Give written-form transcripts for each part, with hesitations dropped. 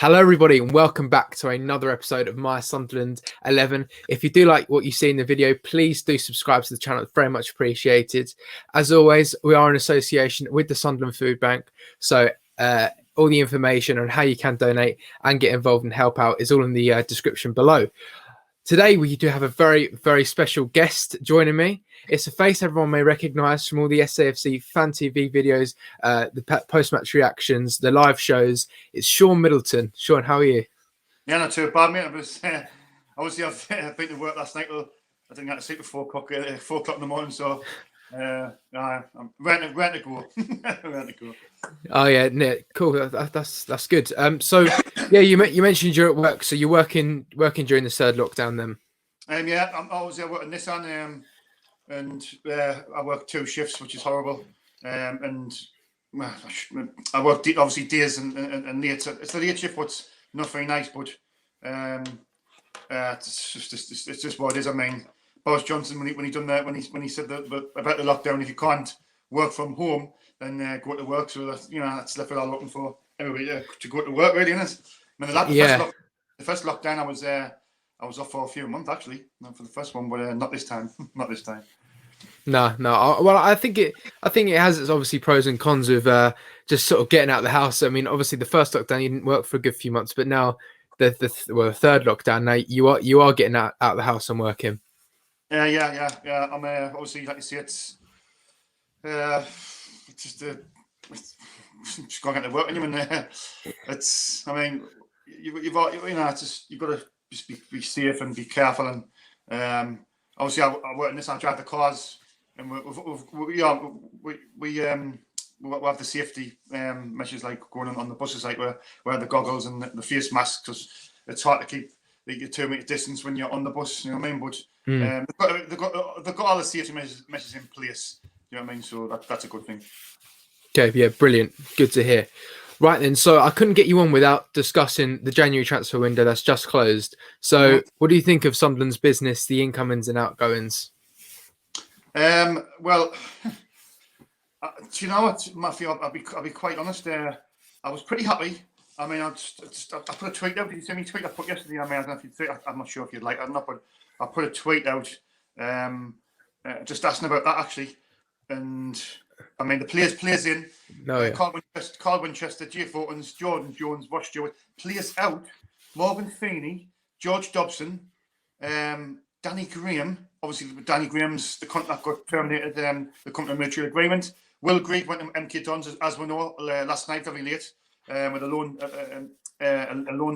Hello, everybody, and welcome back to another episode of My Sunderland 11. If you do like what you see in the video, please do subscribe to the channel. It's very much appreciated. As always, we are in association with the Sunderland Foodbank, so all the information on how you can donate and get involved and help out is all in the description below. Today, we do have a very, very special guest joining me. It's a face everyone may recognise from all the SAFC Fan TV videos, the post-match reactions, the live shows. It's Shaun Middleton. Shaun, how are you? Yeah, not too bad, mate. Obviously, I've been to work last night. I didn't get to sleep at 4 o'clock in the morning, so I'm ready to go. Ready to go. Oh yeah, cool. That's good. So yeah, you mentioned you're at work, so you're working during the third lockdown then. Yeah, I was working Nissan, and I work 2 shifts, which is horrible. And I work obviously days and late. It's the late shift, what's not very nice, but it's just what it is. I mean, Boris Johnson when he done that when he said that about the lockdown, if you can't work from home, then go to work. So that's that's what I'm looking for. Everybody to go to work, really, isn't it? I mean, the first lockdown I was off for a few months actually, not for the first one, but not this time. Not this time. No. Well, I think it has its obviously pros and cons of just sort of getting out of the house. I mean, obviously the first lockdown you didn't work for a good few months, but now the third lockdown, now you are getting out of the house and working. Yeah. I'm obviously, like you say, it's just going to get to work, and it's. I mean, you've got to just be safe and be careful, and obviously I work in this. I drive the cars, and we have the safety measures like going on the buses, like wear the goggles and the face masks, because it's hard to keep the 2 meter distance when you're on the bus. You know what I mean? But they've got all the safety measures in place. You know what I mean? So that's a good thing. Okay, yeah, brilliant. Good to hear. Right then, so I couldn't get you on without discussing the January transfer window that's just closed. So what do you think of Sunderland's business, the incomings and outgoings? Well, do you know what, Matthew? I'll be quite honest. I was pretty happy. I mean, I put a tweet out. Did you see me tweet I put yesterday? I mean, I don't know if you I'm not sure if you'd like it or not, but I put a tweet out just asking about that actually. And I mean, the players in. No, yeah. Carl Winchester, Jay Fortons, Jordan Jones, Ross Stewart. Players out. Morgan Feeney, George Dobson, Danny Graham. Obviously, Danny Graham's the contract got terminated. The company mutual agreement. Will Grigg went to MK Dons, as we know, last night very late with a loan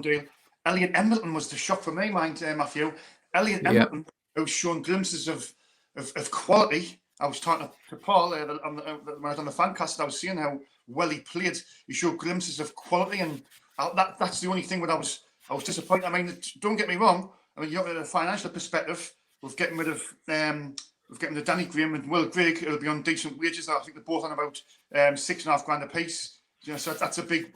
deal. Elliot Embleton was the shock for me, mind, Matthew. Elliot Embleton, who's shown glimpses of quality. I was talking to Paul when I was on the Fancast. I was seeing how well he played. He showed glimpses of quality, and that's the only thing that I was disappointed. I mean, don't get me wrong. I mean, you're at a financial perspective, with getting rid of Danny Graham and Will Grigg, it'll be on decent wages. I think they're both on about $6,500 a piece. So that's a big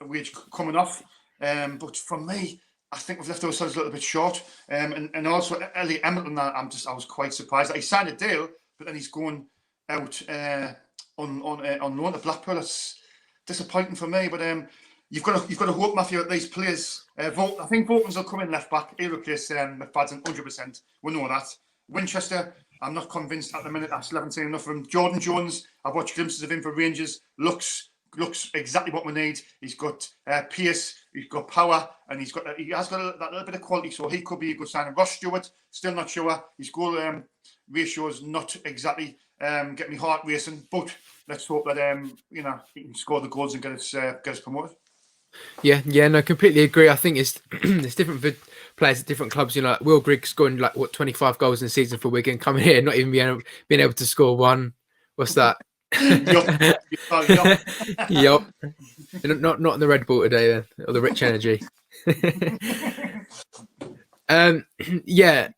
wage coming off. But for me, I think we've left ourselves a little bit short. And also Elliot Embleton, I was quite surprised that he signed a deal, but then he's going out on loan to Blackpool. It's disappointing for me. But you've got to hope, Matthew, that these players. I think Vokins will come in left back. He'll replace McFadden 100%. We know that. Winchester, I'm not convinced at the minute. I still haven't seen enough of him. Jordan Jones, I've watched glimpses of him for Rangers. Looks exactly what we need. He's got pace, he's got power, and he has got that little bit of quality. So he could be a good sign. Ross Stewart, still not sure. His goal ratio is not exactly getting me heart racing. But let's hope that he can score the goals and get us promoted. Yeah, no, completely agree. I think it's different for players at different clubs. You know, like Will Grigg scoring 25 goals in the season for Wigan, coming here not even being able to score one. What's that? Yup. Not in the Red Bull today then, or the Rich Energy. Yeah.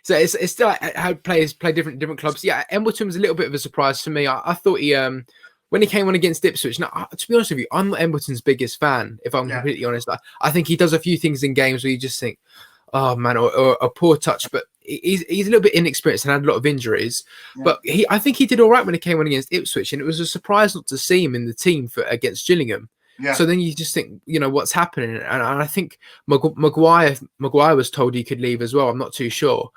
So it's still how players play different clubs. Yeah, Embleton was a little bit of a surprise for me. I thought he when he came on against Ipswich. Now, to be honest with you, I'm not Embleton's biggest fan. If I'm completely honest, I think he does a few things in games where you just think, oh man, or a poor touch. But he's a little bit inexperienced and had a lot of injuries. Yeah. But I think he did all right when he came on against Ipswich, and it was a surprise not to see him in the team against Gillingham. Yeah. So then you just think, what's happening? And I think Maguire was told he could leave as well. I'm not too sure.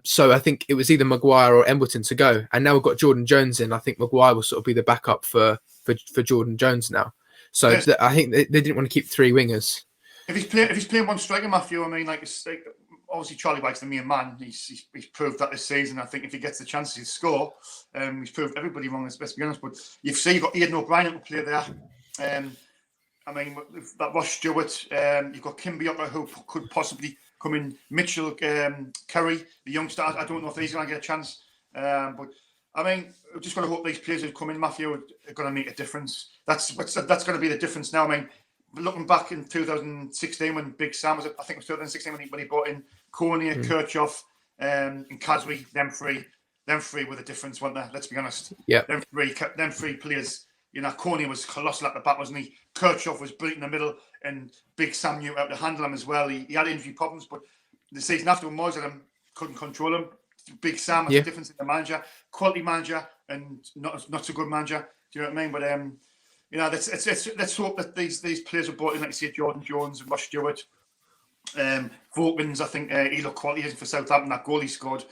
So I think it was either Maguire or Embleton to go. And now we've got Jordan Jones in. I think Maguire will sort of be the backup for Jordan Jones now. So I think they didn't want to keep three wingers. If he's playing one striker, Matthew, I mean, obviously Charlie White's the main man. He's proved that this season. I think if he gets the chance to score, he's proved everybody wrong. Let's be honest. But you've got Ian O'Brien to play there. I mean, that Ross Stewart. You've got Kim Bioka, who could possibly come in. Mitchell Curry, the youngster. I don't know if he's going to get a chance. But I mean, we've just got to hope these players who come in, Matthew, are going to make a difference. That's going to be the difference now. I mean, looking back in 2016 when Big Sam was, I think it was 2016 when he brought in Corney, Kirchhoff, and Kasri, them three were the difference, weren't they? Let's be honest. Yeah. Them three players. Corney was colossal at the back, wasn't he? Kirchhoff was brilliant in the middle, and Big Sam knew how to handle him as well. He had injury problems, but the season after when Moyes had him, couldn't control him. Big Sam has a difference in the manager, quality manager, and not so good manager. Do you know what I mean? But let's hope that these players are brought in, like you say, Jordan Jones and Ross Stewart. Vogtmans, I think he looked quality for Southampton. That goal he scored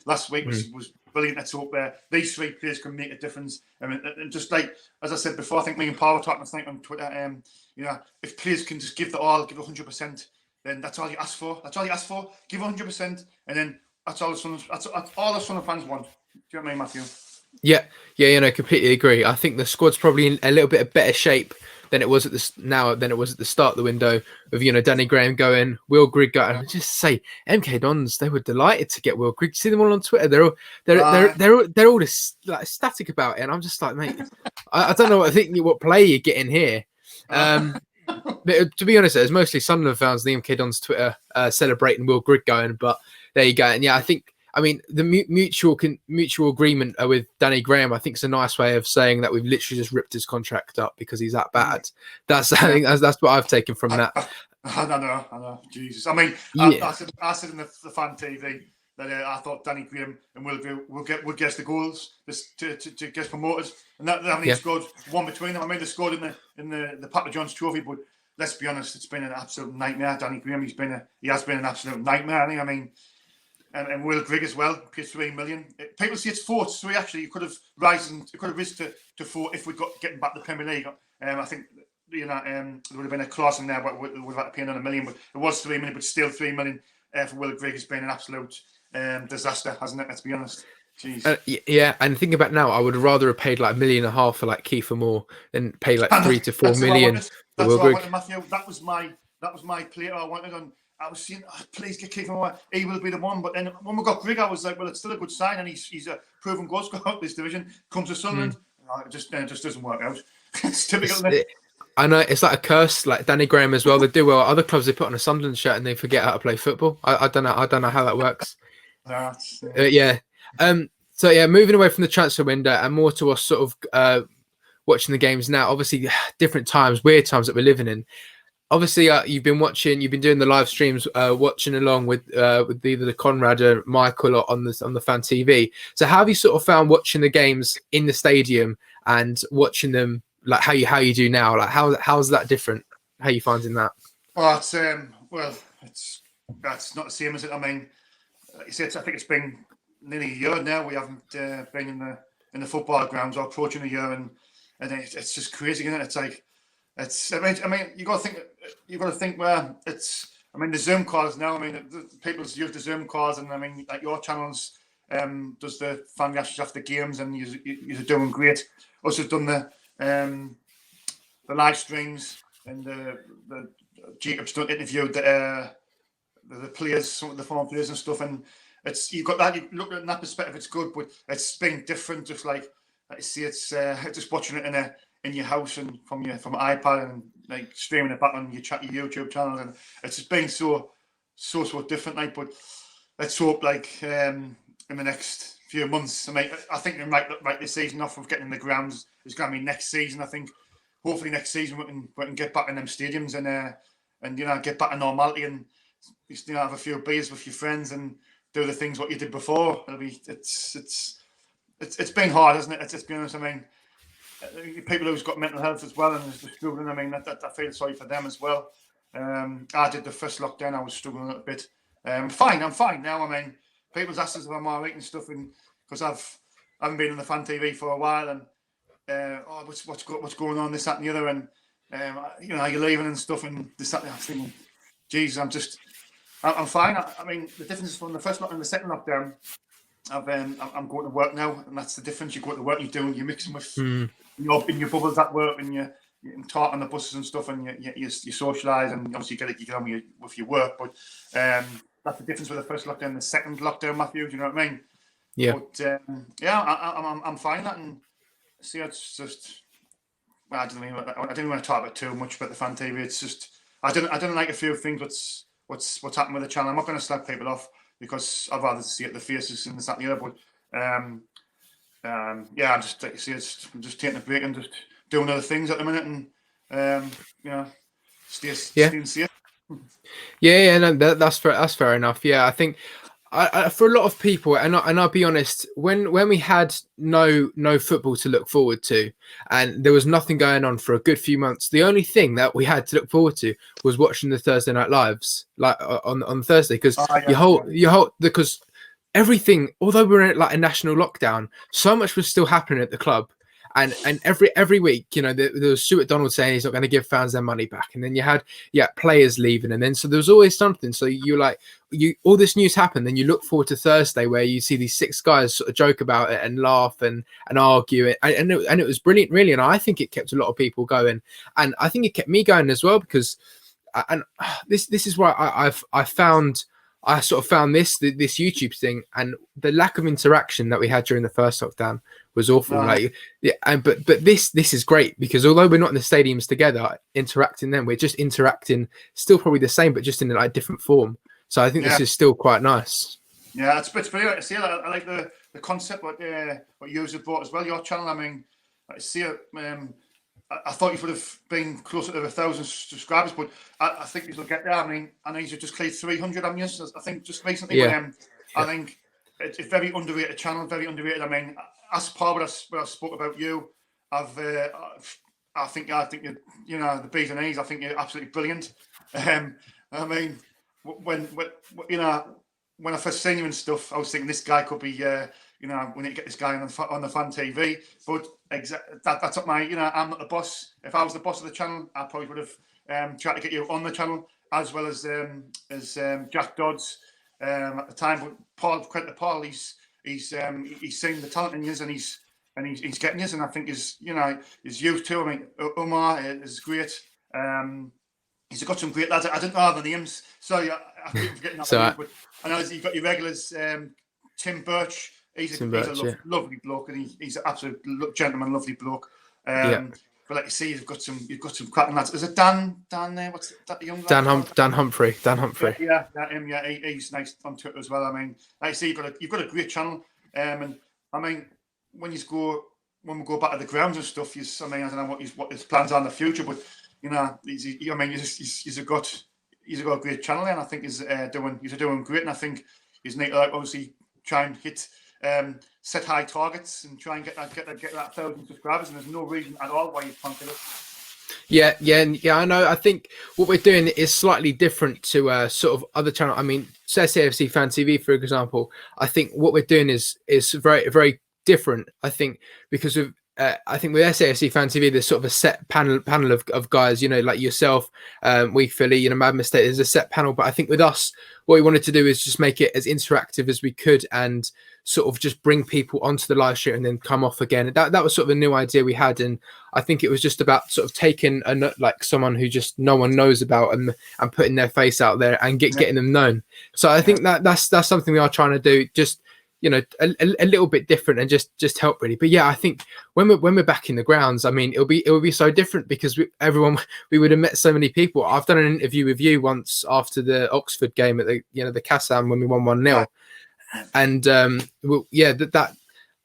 last week was brilliant. Let's hope these three players can make a difference. And just like, as I said before, I think me and Paul were talking last night on Twitter, if players can just give 100%, then that's all you ask for. That's all you ask for. Give 100%, and then that's all the Sunderland fans want. Do you know what I mean, Matthew? Yeah, completely agree. I think the squad's probably in a little bit of better shape than it was at the start of the window. Of Danny Graham going, Will Grigg going. And just say, MK Dons, they were delighted to get Will Grigg. See them all on Twitter. They're all just like ecstatic about it, and I'm just like, mate, I don't know what play you're getting here. But to be honest, it's mostly Sunderland fans, the MK Dons Twitter celebrating Will Grigg going. But there you go. And yeah, I mean, the mutual agreement with Danny Graham, I think, is a nice way of saying that we've literally just ripped his contract up because he's that bad. I think that's what I've taken from that. I know. Jesus. I mean, I said in the Fan TV that I thought Danny Graham and would guess the goals to get promoted, and that they haven't scored one between them. I mean, they scored in the Papa John's Trophy, but let's be honest, it's been an absolute nightmare. Danny Graham, he has been an absolute nightmare. I mean. And Will Grigg as well, paid $3 million. People say it's 4 to 3. Actually, you could have risen to 4 if we got getting back to the Premier League. I think there would have been a clause in there, but we would have had to pay another $1 million. But it was $3 million, but still $3 million for Will Grigg has been an absolute disaster, hasn't it? Let's be honest. Jeez. Yeah, and thinking about now, I would rather have paid like $1.5 million for like Kiefer Moore than pay like $3 to $4 million. That's what I wanted, Matthew. That was my player I wanted on. I was saying, please get Kiefer Moore. He will be the one. But then when we got Grigg, I was like, well, it's still a good sign, and he's a proven goal scorer out this division. Comes to Sunderland, it just doesn't work out. It's typical. I know it's like a curse. Like Danny Graham as well. They do well. Other clubs, they put on a Sunderland shirt and they forget how to play football. I don't know how that works. Yeah. So yeah, moving away from the transfer window and more to us sort of watching the games now. Obviously, different times, weird times that we're living in. Obviously, you've been doing the live streams, watching along with either the Conrad or Michael or on the Fan TV. So, how have you sort of found watching the games in the stadium and watching them like how you do now? Like, how's that different? How are you finding that? Well, that's not the same as it. I mean, like you said, I think it's been nearly a year now. We haven't been in the football grounds, or approaching a year, and it's just crazy, isn't it? It's like. I mean, you got to think where it's. I mean, the Zoom calls now. I mean, people use the Zoom calls, and I mean, like your channels does the fan reactions after games, and you're doing great. Also done the live streams and the Jacob's done interviewed the players, some of the former players and stuff, and you've got that. You look at it in that perspective, it's good, but it's been different. Just like you see, it's just watching it in your house and from iPad and like streaming it back on your YouTube channel, and it's just been so different. Like, but let's hope like in the next few months. I mean, I think we might write this season off of getting in the grounds. It's going to be next season. I think hopefully next season we can get back in them stadiums and get back to normality and have a few beers with your friends and do the things what you did before. It's been hard, hasn't it? Let's be honest. I mean. people who's got mental health as well and is struggling. I mean, I feel sorry for them as well. I did the first lockdown. I was struggling a little bit. I'm fine now. I mean, people's asked us if I'm all right and stuff, and because I haven't been on the Fan TV for a while, and what's going on, this, that, and the other, and you're leaving and stuff, and this, that, and I was thinking, geez, I'm fine. I mean, the difference from the first lockdown and the second lockdown, I'm going to work now, and that's the difference. You go to work, you're mixing with in your bubbles at work, and you talk on the buses and stuff, and you socialise, and obviously you get on with your work. But that's the difference with the first lockdown and the second lockdown, Matthew. Do you know what I mean? Yeah. But I'm fine. That, and see, it's just I didn't want to talk about too much about the Fan TV. It's just I didn't like a few things. What's happened with the channel? I'm not going to slag people off because I'd rather see it the faces and this, that, and the other. But I'm just like you see, I'm just taking a break and just doing other things at the minute, and staying safe. Yeah, no, that's fair enough. Yeah, I think for a lot of people, and I'll be honest, when we had no football to look forward to, and there was nothing going on for a good few months, the only thing that we had to look forward to was watching the Thursday Night Lives, like on Thursday, because because everything, although we were in like a national lockdown, so much was still happening at the club. And every week, there was Stuart Donald saying he's not going to give fans their money back, and then you had players leaving, and then so there was always something. So all this news happened, then you look forward to Thursday where you see these 6 guys sort of joke about it and laugh and argue, and it was brilliant, really. And I think it kept a lot of people going, and I think it kept me going as well, because this is why I sort of found this YouTube thing, and the lack of interaction that we had during the first lockdown was awful. But this is great, because although we're not in the stadiums together interacting, then we're just interacting still probably the same, but just in a different form. So I think this is still quite nice. Yeah, it's brilliant to see. I like the concept what you have brought as well. Your channel. I mean, I see it. I thought you would have been closer to 1,000 subscribers, but I think you'll get there. I mean, I know you just cleared 300 on you, I think, just recently. Yeah. I think it's a very underrated channel, very underrated. I mean, as part of what I spoke about you, I think you're, the B's and E's. I think you're absolutely brilliant. I mean, when I first seen you and stuff, I was thinking this guy could be. We need to get this guy on the Fan TV. But that's not my. I'm not the boss. If I was the boss of the channel, I probably would have tried to get you on the channel, as well as Jack Dodds at the time. But credit to Paul, he's seen the talent in you, and he's getting you, and I think he's used to. I mean, Umar is great. He's got some great lads. I didn't know the names, so I keep forgetting that. But I know you've got your regulars, Tim Birch. He's a lovely bloke, and he's an absolute gentleman, lovely bloke. But like you see, you've got some cracking lads. Is it Dan there? What's that, the young lad? Dan Humphrey. Yeah, him. Yeah, he's nice on Twitter as well. I mean, like you see, you've got a great channel. And I mean, when we go back to the grounds and stuff, I don't know what his plans are in the future, but he's got a great channel, and I think he's doing great, and I think he's need to obviously try and hit. Set high targets and try and get that 1,000 subscribers, and there's no reason at all why you can't do it. Yeah. I know. I think what we're doing is slightly different to sort of other channel. I mean, say SAFC Fan TV, for example. I think what we're doing is very, very different. I think because with SAFC Fan TV, there's sort of a set panel of guys, like yourself, we Philly, Mad Mistake. There's a set panel, but I think with us, what we wanted to do is just make it as interactive as we could, and sort of just bring people onto the live stream and then come off again. That was sort of a new idea we had, and I think it was just about sort of taking someone who just no one knows about and putting their face out there and getting them known. So I think that's something we are trying to do, just a little bit different, and just help really. But yeah, I think when we're back in the grounds, I mean, it'll be so different, because we would have met so many people. I've done an interview with you once after the Oxford game at the the Kassam when we won 1-0. And that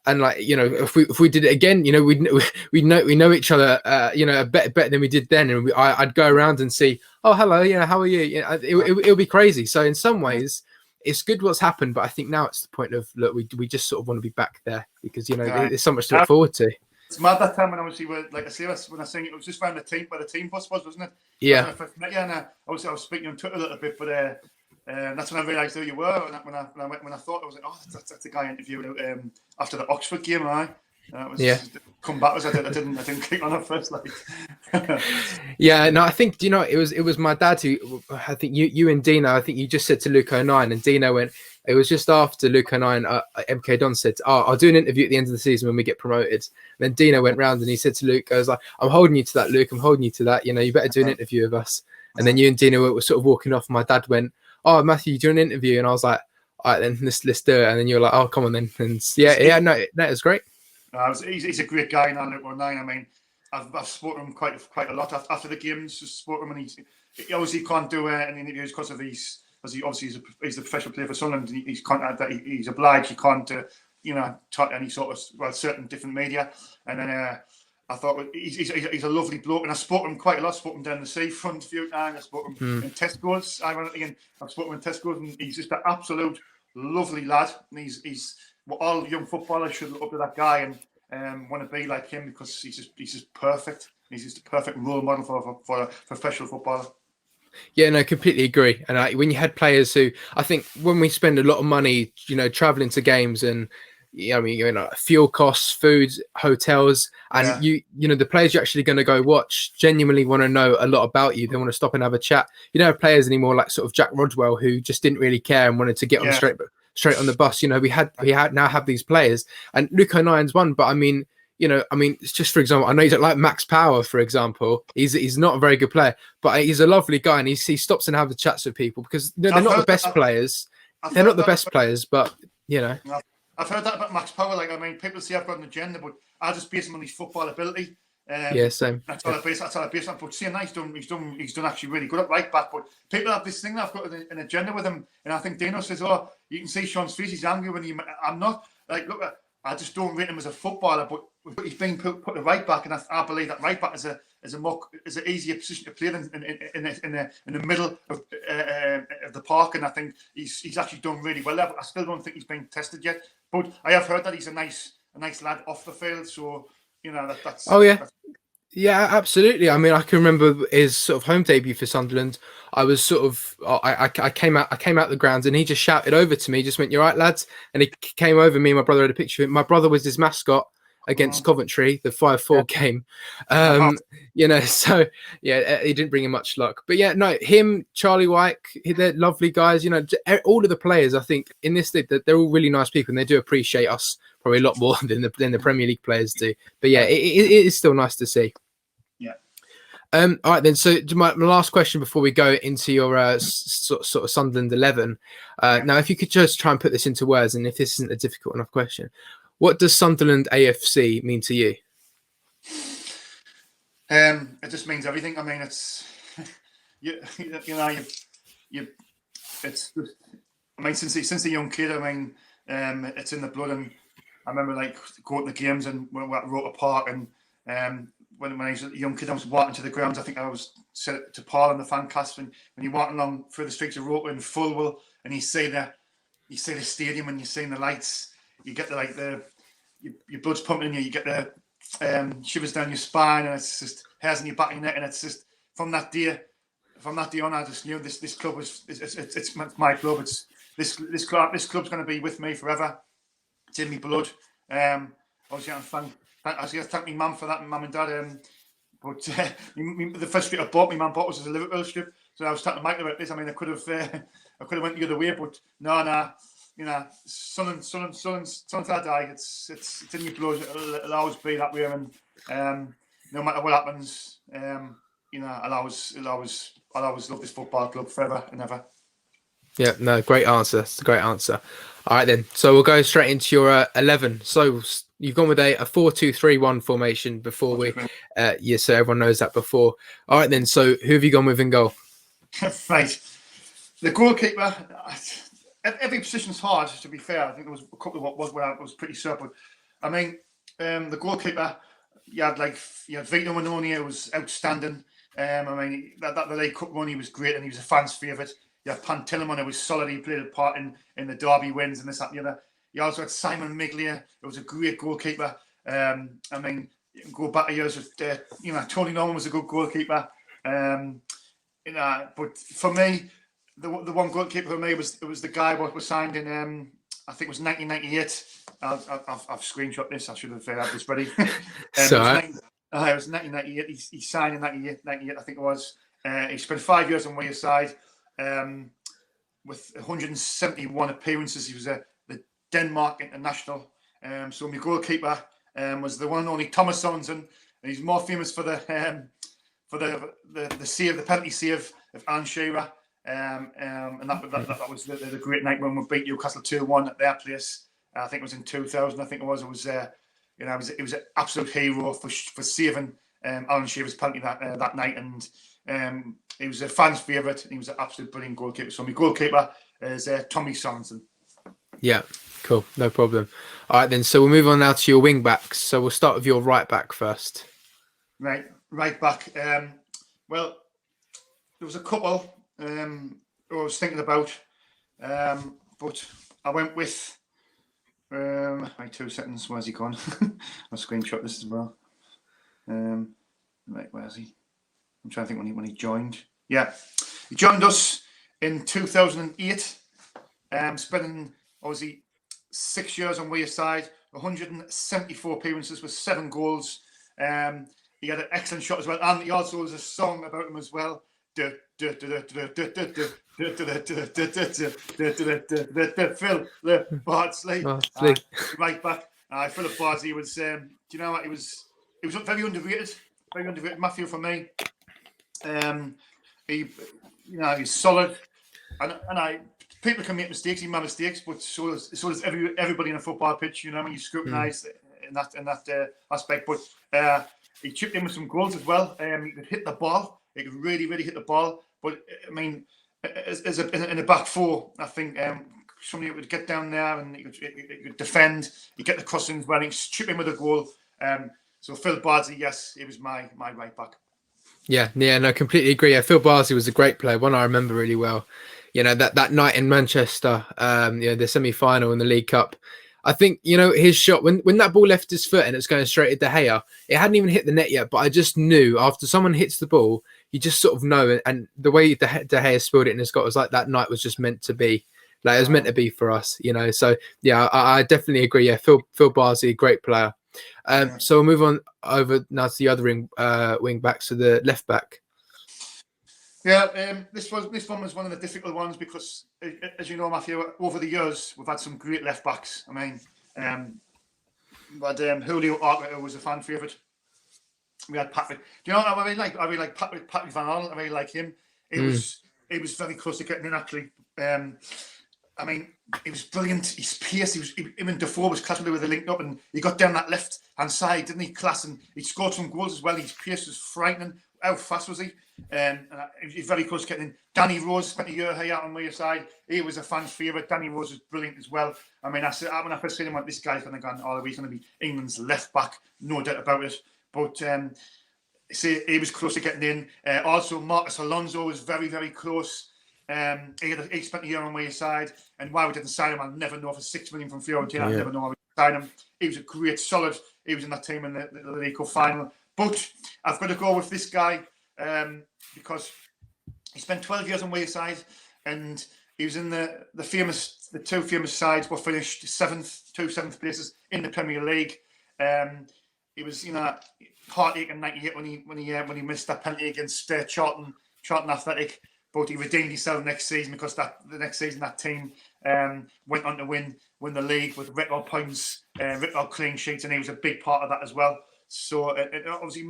and if we did it again, we know each other better than we did then, and I'd go around and see, oh hello, how are you? It'll be crazy. So in some ways it's good what's happened, but I think now it's the point of, look, we just sort of want to be back there, because there's so much to look forward to. It's mad that time when obviously like I say, when I sing it was just around where the team bus was, wasn't it? Yeah. When I first met you, and I was speaking on Twitter a little bit, but that's when I realised who you were. When I thought I was like, oh, that's the guy I interviewed after the Oxford game, right? That was come back as I didn't click on it first, like. Yeah, no, I think it was my dad who, I think you and Dino, I think you just said to Luke 09, and Dino went. It was just after Luke 09, MK Don said, "Oh, I'll do an interview at the end of the season when we get promoted." And then Dino went round and he said to Luke, "I was like, I'm holding you to that, Luke. I'm holding you to that. You better do an interview with us." And then you and Dino were sort of walking off. My dad went, "Oh, Matthew, you do an interview?" And I was like, "All right, then let's do it." And then you were like, "Oh, come on then." And no, that was great. He's a great guy now, Luke 09. I mean, I've spoken to him quite a lot after the games. Just spoke to him, and he obviously can't do any interviews because of these. Because he's a professional player for Sunderland, and he's obliged. He can't, talk to any sort of certain different media. And then I thought he's a lovely bloke, and I spoke to him quite a lot. I spoke to him down the seafront a few times. I spoke to him in Tesco's, ironically, and I've spoken to him in Tesco's, and he's just an absolute lovely lad. And he's what all young footballers should look up to that guy and want to be like him, because he's just perfect. He's just a perfect role model for a professional footballer. Yeah, no, completely agree. And when you had players who, I think when we spend a lot of money, traveling to games and, fuel costs, food, hotels, and the players you're actually going to go watch genuinely want to know a lot about you. They want to stop and have a chat. You don't have players anymore like sort of Jack Rodwell, who just didn't really care and wanted to get on straight on the bus. We now have these players, and Luke 09's one, but I mean, it's just, for example, I know you don't like Max Power, for example. He's not a very good player, but he's a lovely guy, and he stops and have the chats with people, because they're not the best players. They're not the best players, but I've heard that about Max Power. Like, I mean, people say I've got an agenda, but I just base him on his football ability. Same. That's all I base on. But seeing that he's done actually really good at right back. But people have this thing that I've got an agenda with him, and I think Dino says, "Oh, you can see Shaun's face. He's angry when I'm not. Like, look, I just don't rate him as a footballer, but he's being put at right back, and I believe that right back is an easier position to play than in the middle of the park, and I think he's actually done really well there. But I still don't think he's been tested yet. But I have heard that he's a nice lad off the field, so that's. Oh yeah. Yeah, absolutely. I mean, I can remember his sort of home debut for Sunderland. I was sort of, I came out the grounds, and he just shouted over to me, just went, "You all right, lads?" And he came over. Me and my brother had a picture of him. My brother was his mascot against Coventry, the 5-4 game. So yeah, he didn't bring him much luck. But yeah, no, him, Charlie White, they're lovely guys. All of the players, I think in this league, they're all really nice people, and they do appreciate us probably a lot more than the Premier League players do. But yeah, it is still nice to see. Yeah. All right then. So my last question before we go into your sort of Sunderland 11. Now, if you could just try and put this into words, and if this isn't a difficult enough question, what does Sunderland AFC mean to you? It just means everything. I mean, it's it's just, I mean, since a young kid, I mean, it's in the blood. And I remember like going to the games, and when we were at Roker Park, and when I was a young kid, I was walking to the grounds. I think I was said it to Paul on the fan cast, when you walk along through the streets of Roker in Fulwell, and you see the stadium, and you see the lights. You get your blood's pumping in you. You get the shivers down your spine, and it's just hairs on your back and neck. And it's just from that day on, I just knew this club was it's my club. It's this club's going to be with me forever. It's in my blood. Obviously, I thank my mum for that, and mum and dad. But the first strip I bought, my mum bought was a Liverpool strip. So I was talking to Mike about this. I mean, I could have went the other way, but no. Sunderland till I die. It's in your blood. It'll always be that way, and no matter what happens, I'll always love this football club forever and ever. Yeah, no, great answer. That's a great answer. All right then, so we'll go straight into your 11. So you've gone with a 4-2-3-1 formation before so everyone knows that before. All right then, so who have you gone with in goal? Right, the goalkeeper. Every position's hard, to be fair. I think there was a couple of what I was pretty sure, but I mean, the goalkeeper, you had Vito Manoni, who was outstanding. I mean, the League Cup run, he was great, and he was a fan's favourite. You had Pantillimon, who was solid. He played a part in the Derby wins and this, that, and the other. You also had Simon Miglia, who was a great goalkeeper. I mean, you can go back to years with, Tony Norman was a good goalkeeper. But for me, the one goalkeeper for me was the guy what was signed in I think it was 1998. I've screenshot this. I should have had this ready. It was 1998. He signed in 98, I think it was. He spent 5 years on Wearside with 171 appearances. He was the Denmark international. So my goalkeeper was the one and only Thomas Sorensen, and he's more famous for the save, the penalty save of Alan Shearer. And that was the great night when we beat Newcastle 2-1 at their place. I think it was in 2000. I think it was. It was an absolute hero for saving Alan Shearer's penalty that night, and he was a fan's favourite. He was an absolute brilliant goalkeeper. So my goalkeeper is Tommy Sorensen. Yeah, cool, no problem. All right then. So we'll move on now to your wing backs. So we'll start with your right back first. Right back. Well, there was a couple I was thinking about, but I went with. Wait 2 seconds. Where's he gone? I'll screenshot this as well. Right, where's he? I'm trying to think when he joined. Yeah, he joined us in 2008. Spending obviously 6 years on Wearside, 174 appearances with 7 goals. He had an excellent shot as well, and he also has a song about him as well. Phil Bardsley, right back. Philip Bardsley was, do you know what? He was very underrated, Matthew, for me. He's solid, and people can make mistakes, he made mistakes, but so does everybody in a football pitch. You know, when you scrutinise in that aspect, but he chipped in with some goals as well. He could hit the ball. He could really, really hit the ball. But I mean, in a back four, I think somebody would get down there and he could defend. He'd get the crossings well. He'd chip in with a goal. So Phil Bardsley, yes, he was my right back. Yeah, no, completely agree. Yeah, Phil Bardsley was a great player, one I remember really well. You know, that night in Manchester, the semi-final in the League Cup. I think, his shot, when that ball left his foot and it's going straight at De Gea, it hadn't even hit the net yet, but I just knew after someone hits the ball, you just sort of know. And the way De Gea spilled it in his goal was like that night was just meant to be. Like, it was meant to be for us, So, yeah, I definitely agree. Yeah, Phil Bardsley, great player. So we'll move on over now to the other wing back, so the left back. Yeah, this one was one of the difficult ones because, as you know, Matthew, over the years we've had some great left backs. I mean, but Julio Arquette was a fan favourite. We had Patrick. Do you know what I really like? I really like Patrick Van Arnold. I really like him. He was very close to getting in actually. I mean, he was brilliant. His pace. Him and Defoe was class when they were linked up, and he got down that left hand side, didn't he? Class, and he scored some goals as well. His pace was frightening. How fast was he? He's very close to getting in. Danny Rose spent a year here on Wearside. He was a fan's favourite. Danny Rose was brilliant as well. I mean, when I first seen him, this guy's going to go all the way. He's going to be England's left back, no doubt about it. But he was close to getting in. Also, Marcus Alonso was very, very close. He spent a year on Wearside, and why we didn't sign him, I'll never know. For $6 million from Fiorentina, I'll never know why we signed him. He was a great, solid. He was in that team in the League Cup final. But I've got to go with this guy because he spent 12 years on Wearside, and he was in the two famous sides were finished two seventh places in the Premier League. He was, heartache in '98 when he missed that penalty against Charlton Athletic. But he redeemed himself next season because the next season that team went on to win the league with record points, record clean sheets, and he was a big part of that as well. So obviously,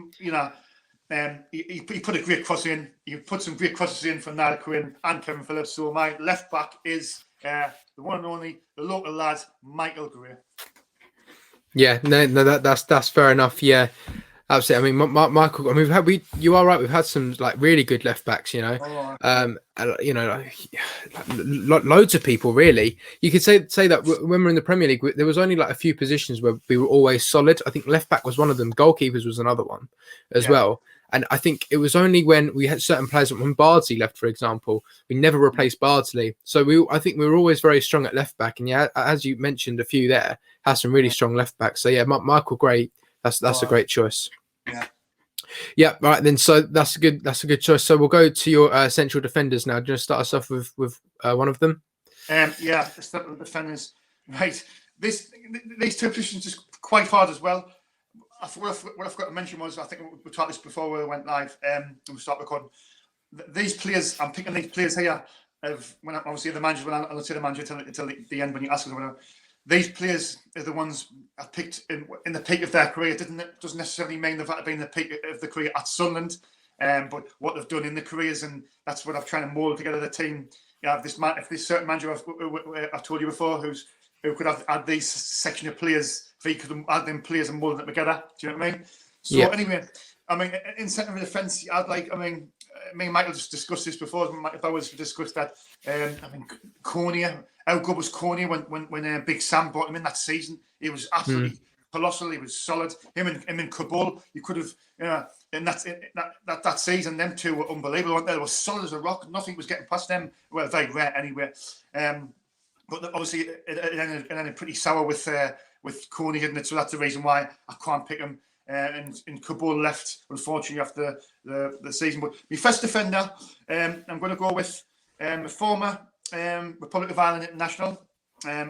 he put a great cross in. He put some great crosses in for Niall Quinn and Kevin Phillips. So my left back is the one and only, the local lad, Michael Gray. Yeah, no, that's fair enough. Yeah, absolutely. I mean, Michael. I mean, you are right. We've had some really good left backs. Loads of people. Really, you could say that when we're in the Premier League, there was only a few positions where we were always solid. I think left back was one of them. Goalkeepers was another one, as well. And I think it was only when we had certain players, when Bardsley left, for example, we never replaced Bardsley. So I think we were always very strong at left back. And yeah, as you mentioned, a few there has some really strong left backs. So yeah, Michael Gray, That's a great choice. Yeah. Yeah, right then. So that's a good choice. So we'll go to your central defenders now. Do you want to start us off with one of them? Yeah, the central defenders. Right. These two positions is quite hard as well. What I forgot to mention was, I think we talked this before we went live and we start recording. These players, I'm picking these players here. When obviously the managers, when I'll say the manager until the end when you ask us whatever. These players are the ones I picked in the peak of their career. Doesn't necessarily mean they've had to be in the peak of the career at Sunderland, but what they've done in the careers, and that's what I'm trying to mould together the team. You have if this certain manager I've told you before who could have had these section of players, if he could add them players and mould them together. Do you know what I mean? So anyway, I mean, in centre of defence, me and Michael just discussed this before. If I was to discuss that, Cornier, how good was Cornier when Big Sam brought him in that season? He was absolutely colossal. He was solid. Him and Kabul, you could have, in that season, them two were unbelievable, weren't they? They were solid as a rock. Nothing was getting past them. Well, very rare anyway. But obviously, it ended pretty sour with Cornier, didn't it? So that's the reason why I can't pick him. And Kabul left, unfortunately, after the season. But my first defender, I'm going to go with former Republic of Ireland international,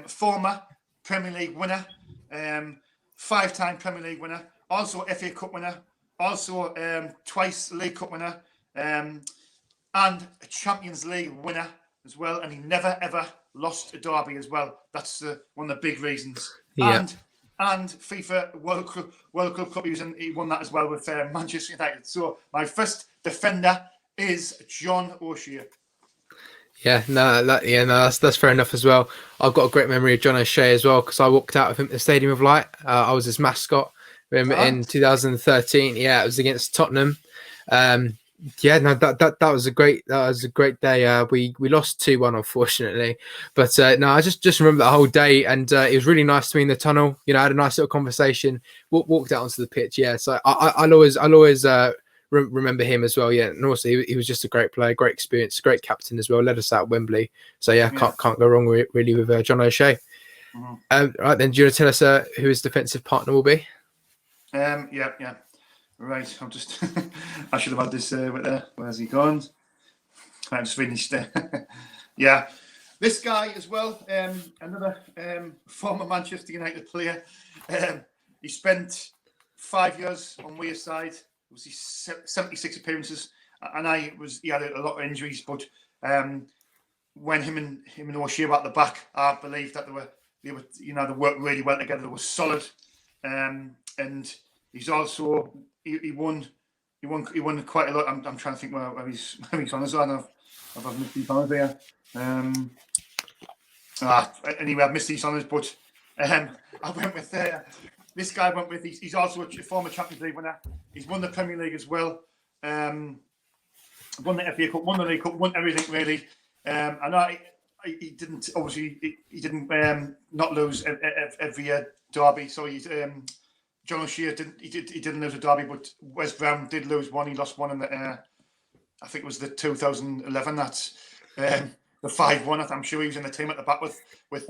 former Premier League winner, 5-time Premier League winner, also FA Cup winner, also twice League Cup winner, and a Champions League winner as well. And he never, ever lost a derby as well. That's one of the big reasons. Yeah. And FIFA World Club Cup, he won that as well with Manchester United. So my first defender is John O'Shea. That's fair enough as well. I've got a great memory of John O'Shea as well because I walked out of him at the Stadium of Light. I was his mascot in 2013. Yeah, it was against Tottenham. That was a great day. We lost 2-1 unfortunately, but I just remember that whole day, and it was really nice to be in the tunnel. You know, I had a nice little conversation. Walked out onto the pitch. Yeah, so I'll always remember him as well. Yeah, and also he was just a great player, great experience, great captain as well. Led us out at Wembley. So can't go wrong really with John O'Shea. Mm-hmm. Right then, do you want to tell us who his defensive partner will be? Yeah. Right, I'll just. I should have had this right there. Where's he gone? I'm just finished. Yeah, this guy as well. Another former Manchester United player. He spent 5 years on Wearside. It was 76 appearances, and he had a lot of injuries. But when him and O'Shea were at the back, I believe that they worked really well together. They were solid, and he's also. He won quite a lot. I'm trying to think where he's on as well. I've missed these honours there. Anyway, I've missed these honours, but I went with this guy. He's also a former Champions League winner. He's won the Premier League as well. Won the FA Cup, won the League Cup, won everything really. And he didn't not lose every derby. So he's. John O'Shea didn't lose a derby, but Wes Brown did lose one. He lost one in the I think it was the 2011. That's the 5-1. I'm sure he was in the team at the back with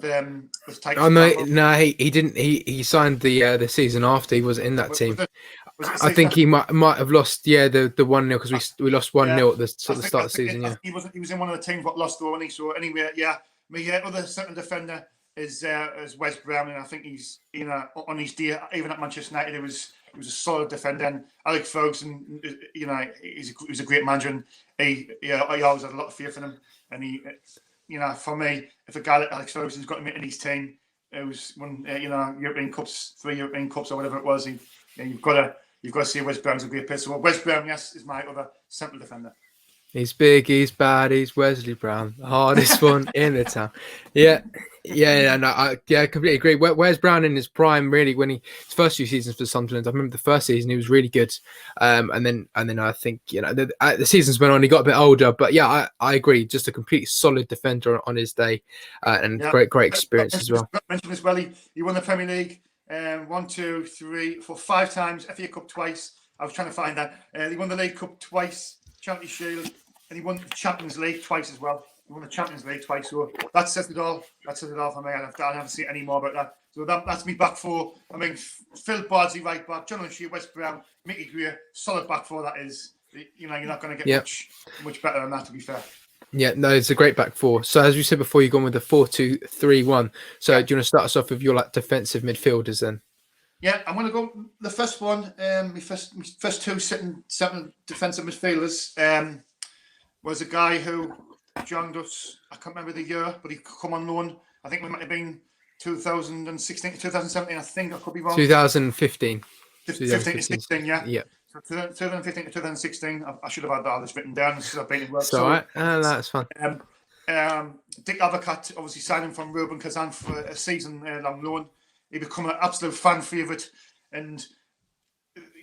Tyson. Oh no, he didn't. He signed the season after. He wasn't in that team. I think he might have lost. Yeah, the 1-0 because we lost 1-0 at the start of the season. Yeah, he was in one of the teams that lost though, and so anyway, yeah. My other central defender is Wes Brown, and I think he's on his day even at Manchester United. He was a solid defender. And Alex Ferguson, he was a great manager, and he always had a lot of faith in him. And he, for me, if a guy like Alex Ferguson's got him in his team, it was won European Cups, 3 European Cups or whatever it was. You've got to see Wes Brown's a great player. So Wes Brown, yes, is my other central defender. He's big, he's bad, he's Wesley Brown, the hardest one in the town. I completely agree. Wes Brown in his prime, really, when his first few seasons for Sunderland, I remember the first season he was really good, and then I think the seasons went on, he got a bit older, but yeah, I agree, just a complete solid defender on his day, and great experience as well. Mentioned as well, he won the Premier League 1, 2, 3, 4, 5 times, FA Cup twice. I was trying to find that. He won the League Cup twice. Champions Shield, and he won the Champions League twice as well. He won the Champions League twice, so that says it all. That says it all for me. I haven't seen any more about that. So that's me back four. I mean, Phil Bardsley right back, John O'Shea, Wes Brown, Mickey Greer, solid back four. That is, you're not going to get much better than that, to be fair. Yeah, no, it's a great back four. So as you said before, you've gone with the 4-2-3-1. So do you want to start us off with your defensive midfielders then? Yeah, I'm going to go the first one. My first two seven defensive midfielders was a guy who joined us. I can't remember the year, but he come on loan. I think it might have been 2016, 2017. I think I could be wrong. 2015. 15 to 16, yeah. Yeah. So 2015 to 2016. I should have had all this written down. This is been work. So, all right. That's fun. Dick Avocat, obviously signing from Ruben Kazan for a season-long loan. He become an absolute fan favourite, and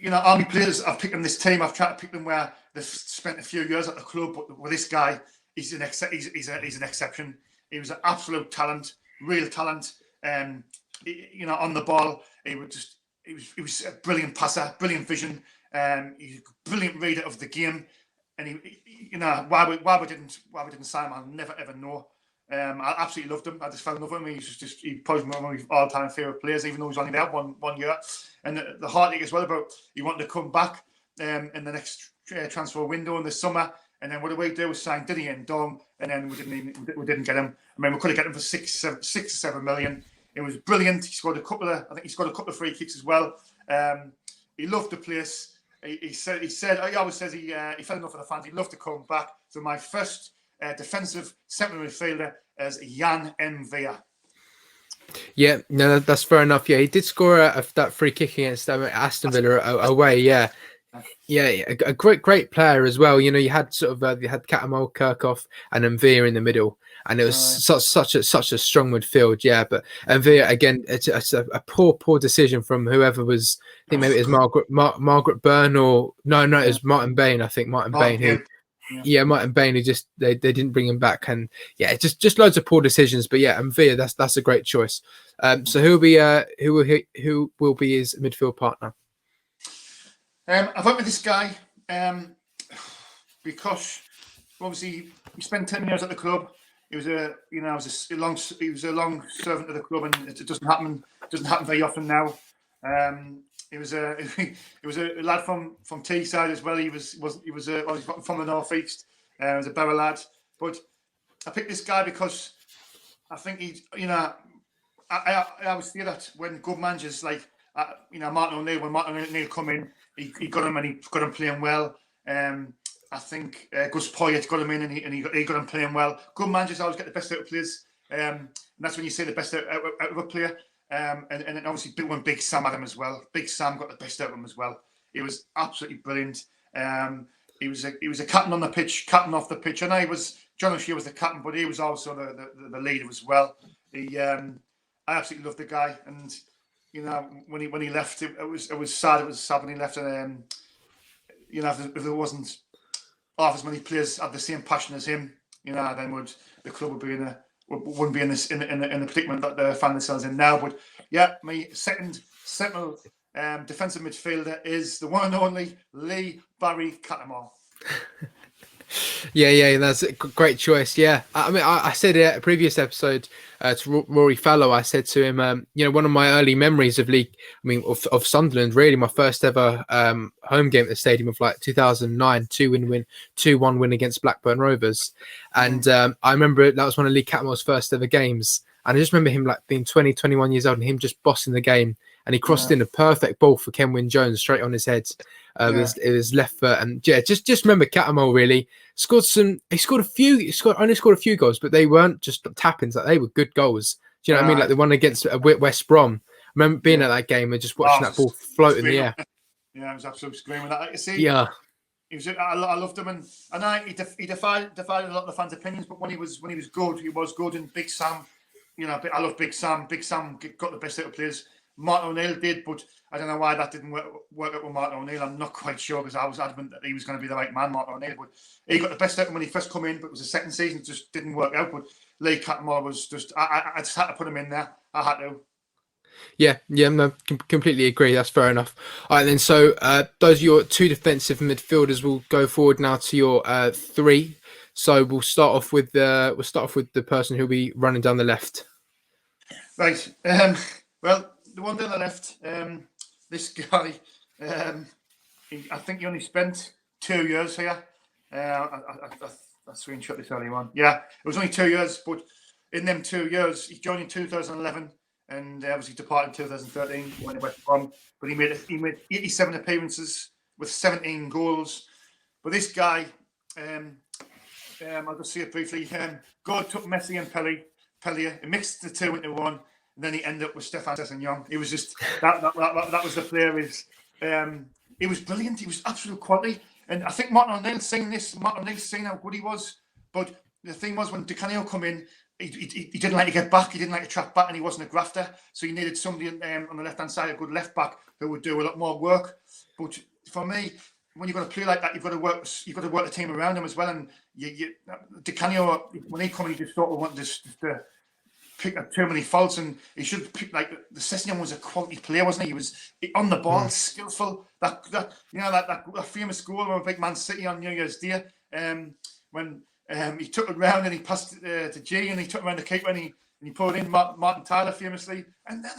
how many players I've picked in this team. I've tried to pick them where they've spent a few years at the club, but with this guy, he's an exception. He was an absolute talent, real talent. On the ball, he was a brilliant passer, brilliant vision. He's a brilliant reader of the game, and why we didn't sign him, I'll never ever know. I absolutely loved him. I just fell in love with him. He probably one of my all-time favourite players, even though he's only there one year. And the heartache as well about he wanted to come back in the next transfer window in the summer. And then what did we do? We signed Didier and Dom, and then we didn't get him. I mean, we could have got him for 6 or 7 million. It was brilliant. He scored a couple of free kicks as well. He loved the place. He always says he fell in love with the fans. He loved to come back. So my first defensive centre midfielder is Jan Mvia. Yeah, no, that's fair enough. Yeah, he did score that free kick against Aston Villa away. Yeah, a great player as well. You had you had Catamol, Kirkhoff, and Mvia in the middle, and it was such a strong midfield. Yeah, but Mvia again, it's a poor decision from whoever was. I think maybe it was Margaret Byrne or no, it was Martin Bain. I think Martin Bain who. Yeah, Martin Bain, who just they didn't bring him back, and just loads of poor decisions. But yeah, Mvia, that's a great choice. So who will be his midfield partner? I went with this guy because obviously he spent 10 years at the club. He was a long servant of the club, and it doesn't happen very often now. He was a lad from Teesside as well. He was from the northeast. He was a Borough lad. But I picked this guy because I think I always feel that when good managers like Martin O'Neill, when Martin O'Neill come in, he got him and he got him playing well. I think Gus Poyet got him in and he got him playing well. Good managers always get the best out of players, and that's when you say the best out of a player. And obviously when Big Sam had him as well. Big Sam got the best out of him as well. He was absolutely brilliant. He was a captain on the pitch, captain off the pitch. I know John O'Shea was the captain, but he was also the leader as well. I absolutely loved the guy, and when he left, it was sad. It was sad when he left, and if there wasn't half as many players had the same passion as him, then the club wouldn't be in the predicament that they find themselves in now. But yeah, my second central defensive midfielder is the one and only Lee Barry Catamol. Yeah, that's a great choice. Yeah, I mean, I said it a previous episode to Rory Fallow. I said to him, one of my early memories of league, of Sunderland, really, my first ever home game at the stadium of 2009, 2-1 win against Blackburn Rovers, and I remember that was one of Lee Catamol's first ever games, and I just remember him being 20, 21 years old and him just bossing the game. And he crossed in a perfect ball for Ken Wynne-Jones straight on his head. It was left foot, and just remember Catamol really He only scored a few goals, but they weren't just tap-ins. They were good goals. Do you know what I mean? Like the one against West Brom. I remember being at that game and just watching that ball float in the air. Yeah, it was absolutely screaming. Yeah. I loved him, and he defied a lot of the fans' opinions. But when he was good, he was good. And Big Sam, I love Big Sam. Big Sam got the best out of players. Martin O'Neill did, but I don't know why that didn't work out with Martin O'Neill. I'm not quite sure, because I was adamant that he was going to be the right man, Martin O'Neill. But he got the best out of him when he first came in, but it was the second season, it just didn't work out. But Lee Catamol was just, I just had to put him in there. I had to. Yeah, no, completely agree. That's fair enough. All right, then. So those are your two defensive midfielders. We'll go forward now to your three. So we'll start off with the person who'll be running down the left. Right. Well, the one on the left, this guy, I think he only spent 2 years here. I screenshot this earlier on. Yeah, it was only 2 years, but in them 2 years, he joined in 2011 and obviously departed in 2013 when he went from. But he made 87 appearances with 17 goals. But this guy, I'll just say it briefly. God took Messi and Pellier, and mixed the two into one, and then he ended up with Stefan Sessegnon. He was just that was the player. He was brilliant. He was absolute quality. And I think Martin O'Neill's seen this. Martin O'Neill's seen how good he was. But the thing was, when Di Canio come in, he didn't like to get back. He didn't like to track back, and he wasn't a grafter. So he needed somebody on the left-hand side, a good left back, who would do a lot more work. But for me, when you've got to play like that, you've got to work the team around him as well. And Di Canio, when he come in, he just sort of wanted to pick up too many faults, and he should pick, like, the Sessegnon was a quality player, wasn't he? He was on the ball, skillful. That famous goal of Big Man City on New Year's Day, when he took it round and he passed to G, and he took it around the keeper and he put it in. Martin Tyler famously, and then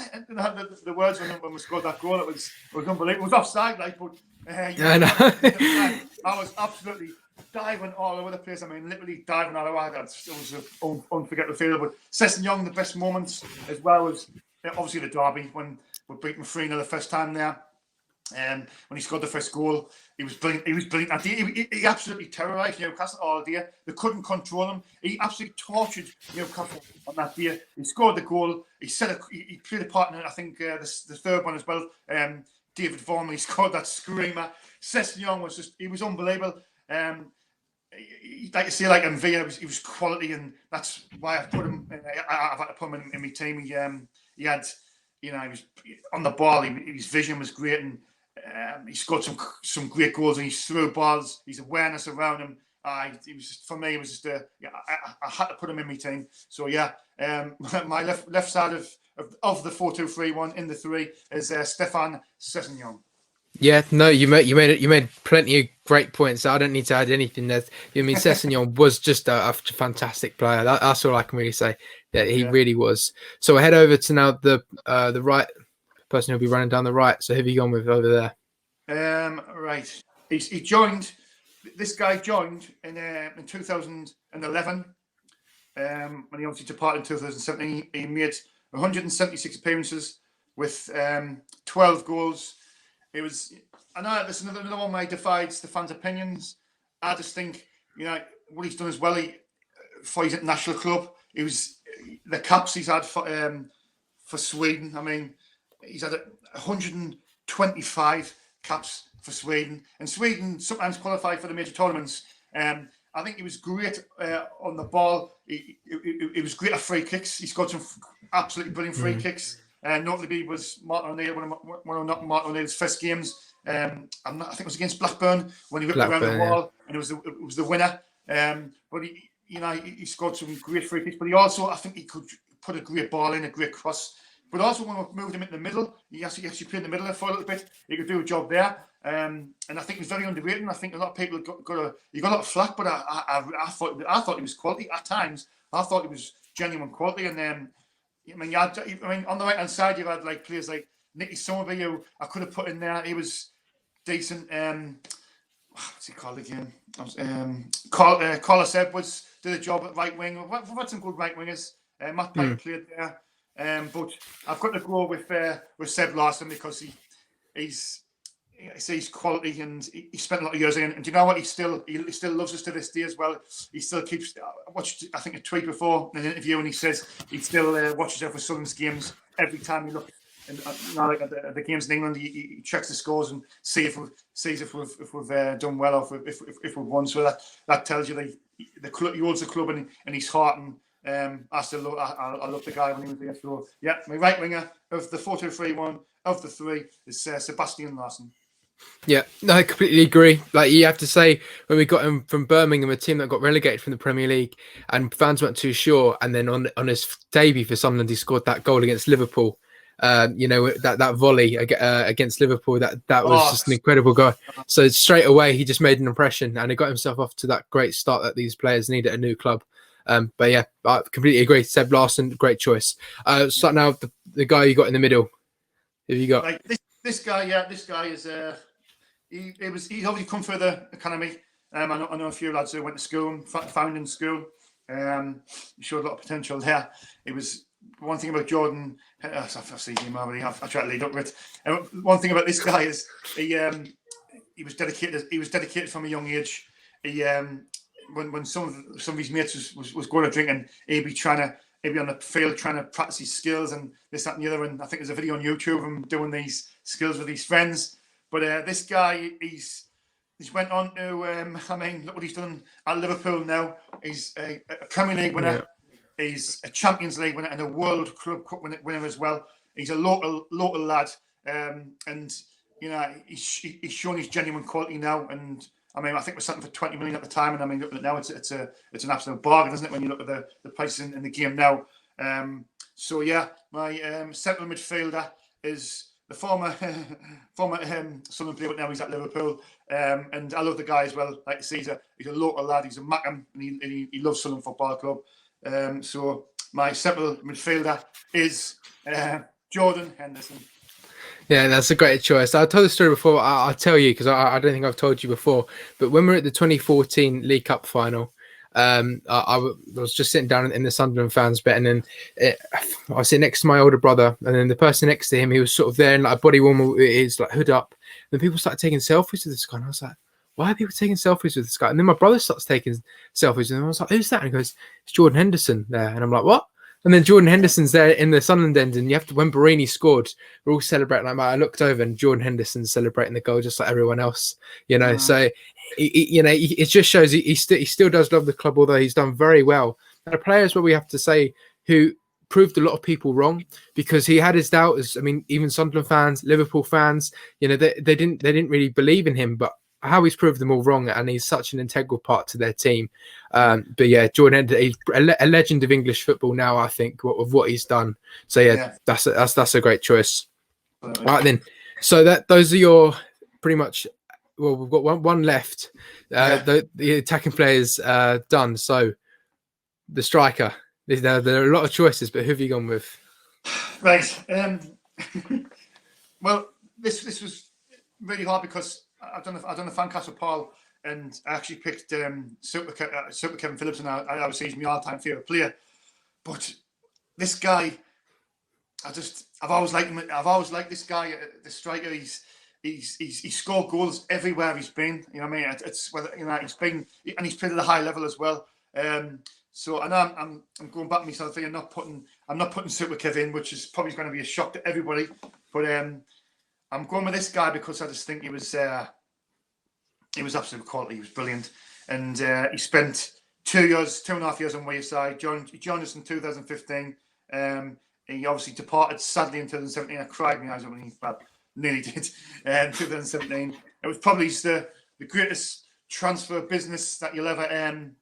the words when we scored that goal, it was unbelievable. It was offside, like, but I was absolutely diving all over the place. I mean, literally diving all over. It was an unforgettable feeling. But Sessegnon, the best moments as well was obviously the derby when we beat him 3-0 the first time there. When he scored the first goal, he was brilliant. He absolutely terrorised Newcastle all day. They couldn't control him. He absolutely tortured Newcastle on that day. He scored the goal. He played a part in it. I think the third one as well. David Vaughan, he scored that screamer. Sessegnon was unbelievable. Like you say, like MV, he was quality, and that's why I've put him. I've had to put him in my team. He had, he was on the ball. His vision was great, and he scored some great goals, and he threw balls. His awareness around him. For me, it was just I had to put him in my team. So yeah, my left side of the 4-2-3-1 in the 3 is Stefan Sessegnon. Yeah, no, you made plenty of great points. I don't need to add anything there. I mean, Sessegnon was just a fantastic player. That's all I can really say. Yeah, he really was. So we'll head over to now the right person who'll be running down the right. So who have you gone with over there? Right. He joined. This guy joined in 2011. When he obviously departed in 2017, he made 176 appearances with 12 goals. It was, I know this is another one where he divides the fans' opinions. I just think, what he's done as well for his international club. It was the caps he's had for Sweden. I mean, he's had 125 caps for Sweden, and Sweden sometimes qualify for the major tournaments. I think he was great on the ball. He was great at free kicks. He's got some absolutely brilliant free kicks. Notably was Martin O'Neill, one of Martin O'Neill's first games. I think it was against Blackburn when he whipped around the wall, and it was the winner. But he scored some great free kicks. But he also, I think, he could put a great ball in, a great cross. But also when we moved him into the middle, he actually played in the middle for a little bit. He could do a job there. And I think he was very underrated. I think a lot of people got a lot of flack, but I thought he was quality at times. I thought he was genuine quality. And on the right hand side, you had like players like Nicky Somerby, who I could have put in there. He was decent. What's he called again? Carlos Edwards did a job at right wing. We've had some good right wingers. Matt Pike played there. But I've got to go with Seb Larsson because he's quality, and he spent a lot of years in. And do you know what? He still loves us to this day as well. He still keeps. I watched, I think, a tweet before in an interview, and he says he still watches out for Sunderland's games every time he looks. And at the games in England, he checks the scores and sees if we've done well or if we've won. So that tells you that he holds the club in his heart. And I love the guy when he was there. So yeah, my right winger of the 4-2-3-1 of the 3 is Sebastian Larsson. Yeah, no, I completely agree. Like, you have to say, when we got him from Birmingham, a team that got relegated from the Premier League, and fans weren't too sure, and then on his debut for Sunderland, he scored that goal against Liverpool. That volley against Liverpool, that was just an incredible goal. So straight away, he just made an impression, and he got himself off to that great start that these players need at a new club. But yeah, I completely agree. Seb Larsson, great choice. So now the guy you got in the middle. Who have you got? Like this guy, this guy is he's obviously come through the academy. I know a few lads who went to school, found in school. Showed a lot of potential there. It was one thing about Jordan. I've seen him already. I try to lead up with it. One thing about this guy is he was dedicated. He was dedicated from a young age. He when some of his mates was going to drink, and he'd be on the field trying to practice his skills and this, that, and the other. And I think there's a video on YouTube of him doing these skills with his friends. But this guy, he's went on to, look what he's done at Liverpool now. He's a Premier League winner. Yeah. He's a Champions League winner and a World Club Cup winner as well. He's a local lad. And, you know, he's shown his genuine quality now. And, I mean, I think we're selling for 20 million at the time. And, I mean, look at it now, it's an absolute bargain, isn't it, when you look at the prices in the game now. So, yeah, my central midfielder is the former Sunderland player, but now he's at Liverpool. And I love the guy as well. Like I say, he's a local lad. He's a Mackham, and he loves Sunderland Football Club. So my central midfielder is Jordan Henderson. Yeah, that's a great choice. I told the story before. I'll tell you because I don't think I've told you before. But when we were at the 2014 League Cup final, I was just sitting down in the Sunderland fans bit, and then I was sitting next to my older brother, and then the person next to him, he was sort of there in like a body warmer with his like hood up. And people started taking selfies with this guy, and I was like, why are people taking selfies with this guy? And then my brother starts taking selfies, and I was like, who's that? And he goes, it's Jordan Henderson there. And I'm like, what? And then Jordan Henderson's there in the Sunderland end, and you have to, when Barini scored, we're all celebrating. Like, I looked over, and Jordan Henderson's celebrating the goal just like everyone else, you know. So, it just shows he still does love the club, although he's done very well. There are players where we have to say who proved a lot of people wrong because he had his doubters. I mean, even Sunderland fans, Liverpool fans, you know, they didn't really believe in him, but how he's proved them all wrong, and he's such an integral part to their team. But yeah, Jordan Henderson, he's a legend of English football now, I think, of what he's done. So yeah. That's a great choice. All right then. So those are your pretty much. Well, we've got one left. The attacking players done. So the striker. There are a lot of choices, but who have you gone with? Right. Well, this was really hard because I've done a fan cast with Paul, and I actually picked Super Kevin Phillips, and I obviously he's my all-time favourite player. But this guy, I've always liked him. I've always liked this guy, the striker. He's scored goals everywhere he's been. You know what I mean? It's whether he's been, and he's played at a high level as well. So I know I'm going back to myself here. I'm not putting Super Kevin, which is probably going to be a shock to everybody. But I'm going with this guy because I just think he was absolute quality. He was brilliant, and he spent 2.5 years on Wayside. He joined us in 2015. He obviously departed sadly in 2017. I cried my eyes out when he nearly did. 2017. It was probably the greatest transfer business that you'll ever imagine.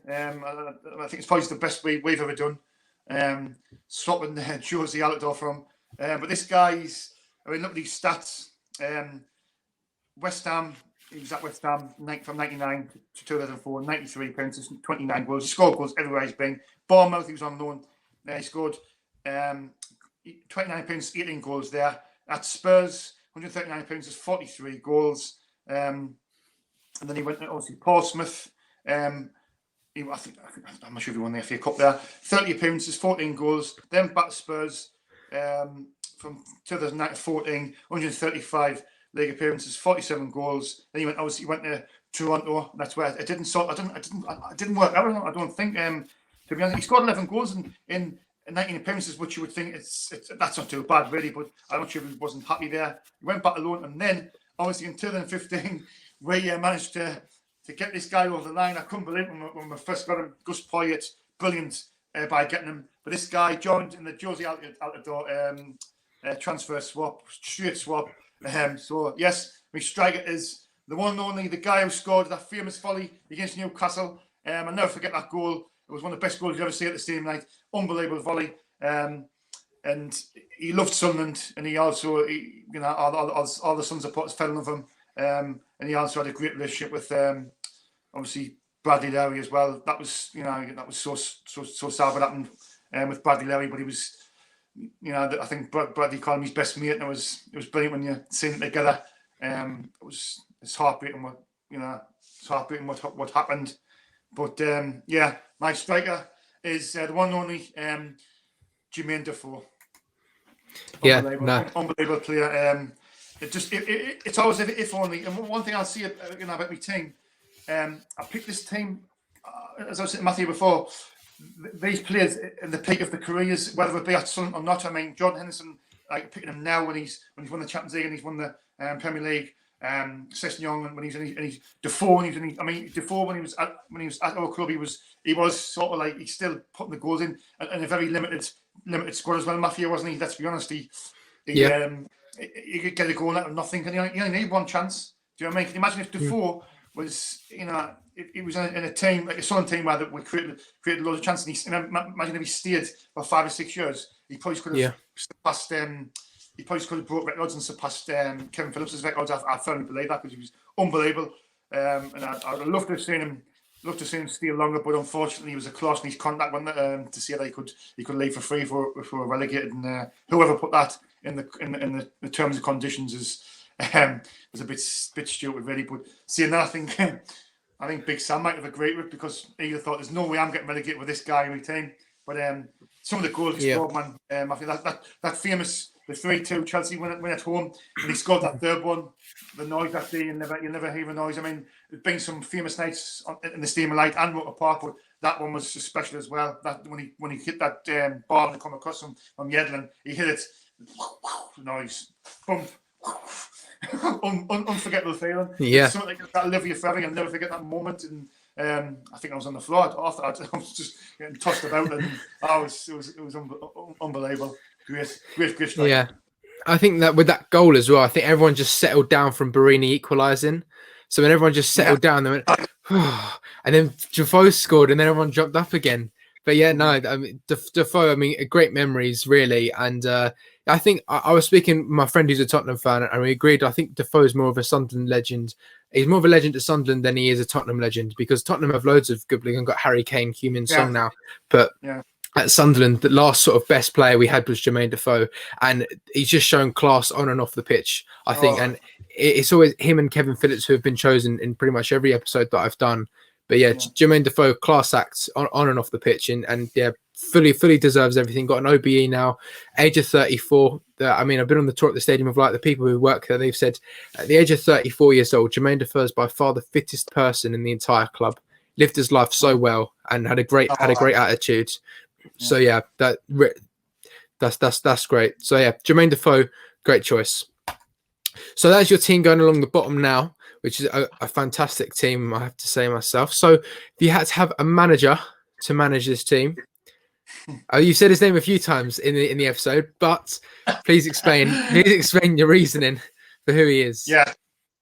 I think it's probably the best we've ever done. Swapping Josie Altidore from. But this guy's, I mean, look at these stats. West Ham, he was at West Ham from 99 to 2004, 93 appearances, 29 goals. He scored goals everywhere he's been. Bournemouth, he was on loan. He scored 29 appearances, 18 goals there. At Spurs, 139 appearances, 43 goals. And then he went to obviously Portsmouth. I'm not sure if he won the FA Cup there. 30 appearances, 14 goals. Then back to Spurs from 2009 to 14, 135 league appearances, 47 goals. Then he went to Toronto. That's where it didn't work out. I don't think. To be honest, he scored 11 goals in 19 appearances, which you would think that's not too bad, really. But I'm not sure if he wasn't happy there. He went back alone, and then obviously in 2015, we managed to get this guy over the line. I couldn't believe it when we first got him. Gus Poyet, brilliant by getting him. But this guy joined in the Josie Altidore transfer swap, straight swap. So yes, my striker is the one and only, the guy who scored that famous volley against Newcastle. I'll never forget that goal. It was one of the best goals you ever see at the stadium night. Unbelievable volley. And he loved Sunderland, and he also, all the sons of Potters fell in love him. And he also had a great relationship with, obviously, Bradley Lowry as well. That was, that was so sad what happened with Bradley Lowry, but he was, I think Bradley called him his best mate, and it was brilliant when you seen them together. It's heartbreaking what happened. But my striker is the one and only Jermaine Defoe. Unbelievable player. It's always if only. And one thing I'll see about my team, I picked this team as I was saying Matthew before. These players in the peak of their careers, whether it be at Sunderland or not. I mean, Jordan Henderson, picking him now when he's won the Champions League and he's won the Premier League. Sesson Young when he's Defoe Defoe when he was at our club, he was sort of like he's still putting the goals in a very limited squad as well. Matthew, wasn't he? Let's be honest, he could get a goal out of nothing, and he only need one chance. Do you know what I mean? Can you imagine if Defoe was, he was in a team like a Sunderland team where we created loads of chances. Imagine if he stayed for 5 or 6 years, he probably could have surpassed. He probably could have broke records and surpassed Kevin Phillips' records. I firmly believe that because he was unbelievable, and I'd love to have seen him stay longer. But unfortunately, he was a clause in his contract to say that he could leave for free if we were relegated. And whoever put that in the terms and conditions was a bit stupid, really. But seeing that, I think Big Sam might have agreed with it because he thought there's no way I'm getting relegated with this guy in my team. But some of the goals he scored, man, I think that famous. The 3-2 Chelsea win at home, and he scored that third one. The noise that day, you never hear a noise. I mean, there's been some famous nights in the Stadium of Light and Roker Park, but that one was special as well. That when he hit that ball and come across from Yedlin, he hit it. Noise, bump, unforgettable feeling. Yeah, it's something that'll live with you forever. You'll never forget that moment. And I think I was on the floor after that. I was just getting tossed about, and it was unbelievable. Great strike. Yeah, I think that with that goal as well, I think everyone just settled down from Barini equalising. So when everyone just settled down, they went, oh, and then Defoe scored, and then everyone jumped up again. But yeah, no, I mean Defoe, great memories really, and I think I was speaking with my friend who's a Tottenham fan, and we agreed. I think Defoe is more of a Sunderland legend. He's more of a legend at Sunderland than he is a Tottenham legend because Tottenham have loads of good players and got Harry Kane, Heung-min Son now, but. Yeah. At Sunderland, the last sort of best player we had was Jermaine Defoe, and he's just shown class on and off the pitch, I think. And it's always him and Kevin Phillips who have been chosen in pretty much every episode that I've done. But yeah, Jermaine Defoe, class acts on and off the pitch, and fully deserves everything. Got an OBE now, age of 34. I've been on the tour at the Stadium of Light. The people who work there, they've said at the age of 34 years old, Jermaine Defoe is by far the fittest person in the entire club. Lived his life so well and had a great attitude. So yeah, that's great. So yeah, Jermaine Defoe, great choice. So that's your team going along the bottom now, which is a fantastic team, I have to say myself. So if you had to have a manager to manage this team, you said his name a few times in the episode, but please explain your reasoning for who he is. Yeah,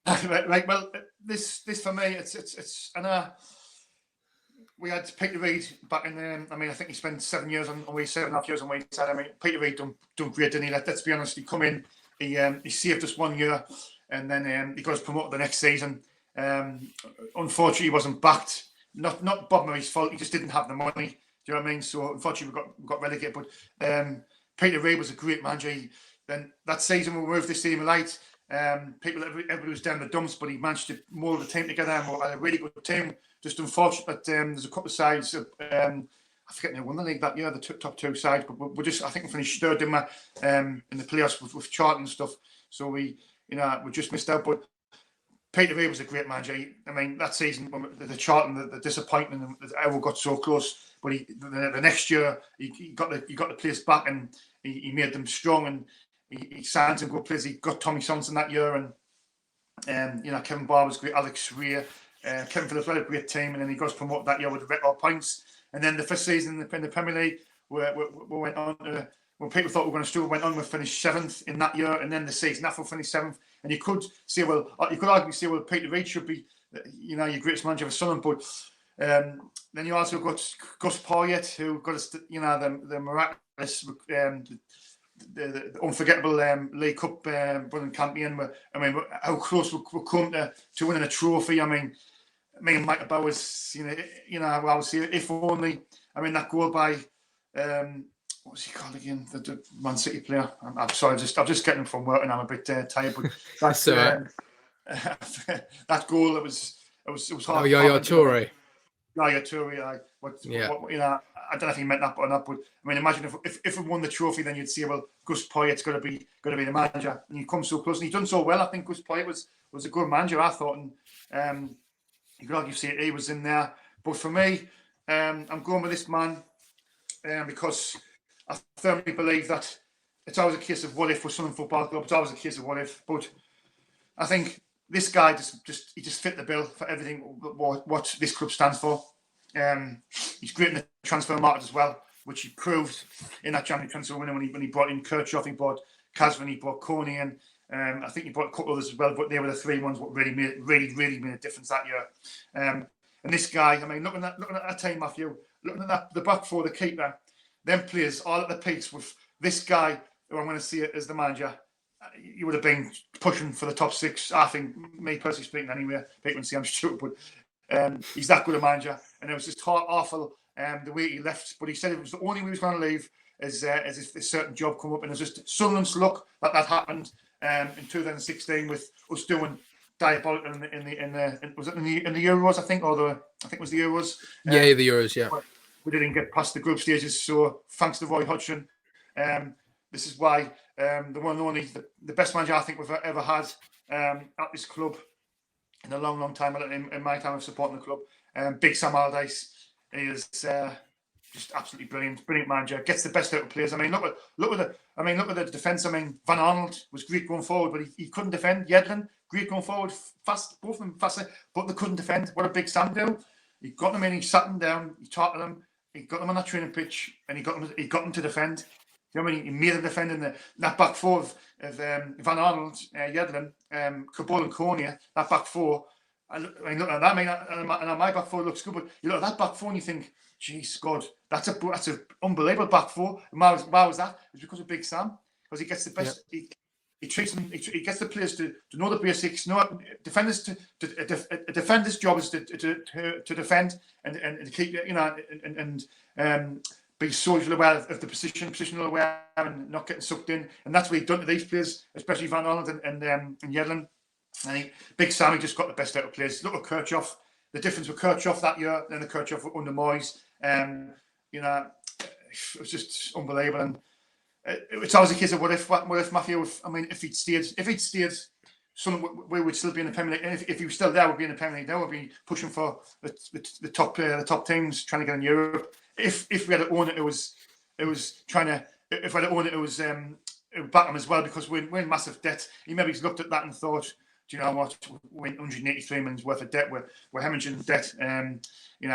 well, this for me, it's we had Peter Reid back in. I think he spent 7 years on Wayside, 7.5 years on Wayside. Peter Reid done great, didn't he? Let's be honest. He come in, he saved us 1 year, and then he got us promoted the next season. Unfortunately, he wasn't backed. Not Bob Murray's fault. He just didn't have the money. Do you know what I mean? So unfortunately, we got relegated. But Peter Reid was a great manager. Then that season we moved to Stadium of Light. Everybody was down the dumps, but he managed to mould the team together and we had a really good team. Just unfortunate that there's a couple of sides. I forget who won the league that year, the top two sides, but I think we finished third in the playoffs with Charlton and stuff. So we just missed out. But Peter Reid was a great manager. That season, the Charlton, the disappointment, everyone got so close. But the next year, he got the place back and he made them strong and he signed some good players. He got Tommy Sonson that year and Kevin Barr was great, Alex Weir. Kevin Phillips had a great team, and then he got promoted that year with record points. And then the first season in the Premier League, we went on to, when people thought we were going to struggle, went on, we finished 7th in that year, and then the season after we finished 7th. And you could argue say, Peter Reid should be, your greatest manager of Sunderland, but then you also got Gus Poyet, who got us, the miraculous, the unforgettable League Cup running campaign. How close we come to winning a trophy. me and Mike Bowers, I would say if only. I mean, that goal by what was he called again? The Man City player. I'm sorry, I'm just getting from work and I'm a bit tired. But that's that goal. It was hard. Oh, Yaya Toure. Yaya Toure. I don't know if he meant that or not. But I mean, imagine if we won the trophy, then you'd say, well, Gus Poyet's got to be the manager, and you come so close, and he's done so well. I think Gus Poyet was a good manager, I thought, and you could argue say he was in there. But for me, I'm going with this man because I firmly believe that it's always a case of what if for Sunderland Football Club. It's always a case of what if. But I think this guy just fit the bill for everything what this club stands for. He's great in the transfer market as well, which he proved in that January transfer window when he brought in Kirchhoff, he brought Casvin, he brought Coney in. I think he brought a couple others as well, but they were the three ones what really made a difference that year. And this guy, I mean, looking at that time, Matthew, looking at the back four, the keeper, them players all at the peaks with this guy, who I'm going to see it as the manager, you would have been pushing for the top six. I think, me personally speaking, anyway. People can see I'm stupid, but he's that good a manager. And it was just awful the way he left. But he said it was the only way he was going to leave is if a certain job come up. And it was just Sunderland's luck that happened in 2016 with us doing diabolical in the was it in the Euros, I think, or I think it was the Euros. Yeah, the Euros, yeah. We didn't get past the group stages, so thanks to Roy Hodgson. This is why the one and only, the best manager I think we've ever had at this club in a long, long time, in my time of supporting the club. Big Sam Allardyce is just absolutely brilliant manager. Gets the best out of players. I mean, look at the defence. I mean, Van Arnold was great going forward, but he couldn't defend. Yedlin, great going forward, fast, both of them faster, but they couldn't defend. What did Big Sam do? He got them in, he sat them down, he taught them, he got them on that training pitch, and he got them to defend. You know what I mean? He made them defend in that back four of Van Arnold, Yedlin, Cabal and Cornea, that back four. I look at that, and my back four looks good, but you look at that back four and you think, geez, God, that's an unbelievable back four. And why was that? It's because of Big Sam, because he gets the best. Yeah. He treats them. He gets the players to know the basics. Know defenders a defender's job is to defend and to keep and be socially aware of the positional aware and not getting sucked in. And that's what he's done to these players, especially Van Arnold and Yedlin. I think Big Sammy just got the best out of players. Look at Kirchhoff. The difference with Kirchhoff that year and the Kirchhoff under Moyes, it was just unbelievable. And it's always a case of what if Matthew. If he'd stayed, we would still be in the Premier League. And if he was still there, we'd be in the Premier League now. We'd be pushing for the top teams, trying to get in Europe. If we had owned it, it was trying to. If we had owned it, it was back him as well because we're in massive debt. He maybe looked at that and thought, do you know what? We're 183 million worth of debt. We're hemorrhaging debt.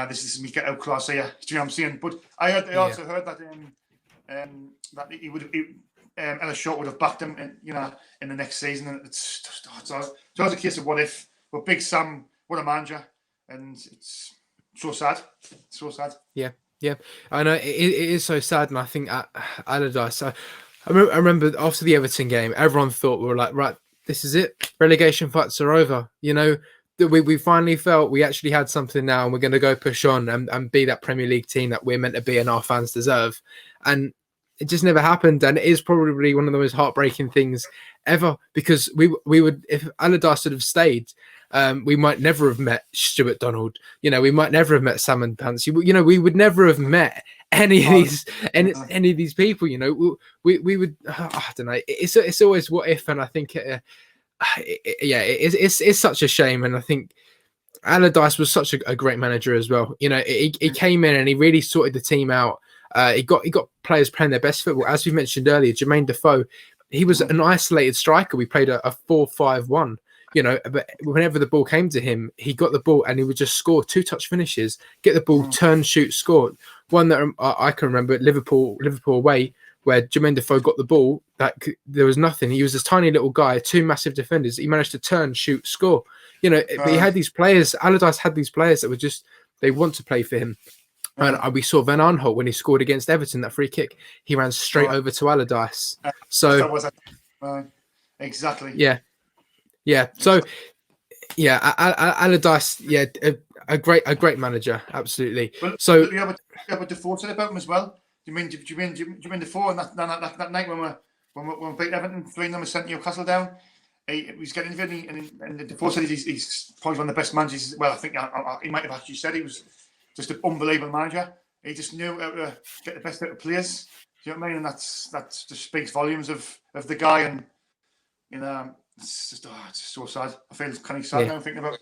This is me get out clause here. Do you know what I'm saying? But I also heard that that he would Ellis Short would have backed him in the next season. And it's always a case of what if. But Big Sam, what a manager, and it's so sad. So sad. Yeah. I know it is so sad, and I think at Allardyce. I remember after the Everton game, everyone thought we were like, right, this is it. Relegation fights are over. We finally felt we actually had something now, and we're going to go push on and be that Premier League team that we're meant to be and our fans deserve. And it just never happened. And it is probably one of the most heartbreaking things ever because we would, if Allardyce would have stayed, we might never have met Stuart Donald. We might never have met Salmon Pants. We would never have met any of these people. We would. I don't know. It's always what if, and I think it's such a shame. And I think Allardyce was such a great manager as well. He came in and he really sorted the team out. He got players playing their best football. As we mentioned earlier, Jermaine Defoe, he was an isolated striker. We played a 4-5-1. But whenever the ball came to him, he got the ball and he would just score 2-touch finishes, get the ball, turn, shoot, score. One that I can remember at Liverpool away, where Jermaine Defoe got the ball, there was nothing. He was this tiny little guy, 2 massive defenders. He managed to turn, shoot, score. But he had these players. Allardyce had these players that were just they want to play for him. And we saw Van Aanholt when he scored against Everton, that free kick. He ran straight over to Allardyce. So exactly. Yeah. So Yeah, Allardyce, yeah, a great manager, absolutely. Well, So you have a Defoe said about him as well. Do you mean Defoe on that night when we beat Everton 3-0 and sent Newcastle down? He was getting interviewed, and the Defoe said he's probably one of the best managers. Well, I think he might have actually said he was just an unbelievable manager. He just knew how to get the best out of players. Do you know what I mean? And that just speaks volumes of the guy. And you know, it's just so sad. I feel kind of sad now thinking about it.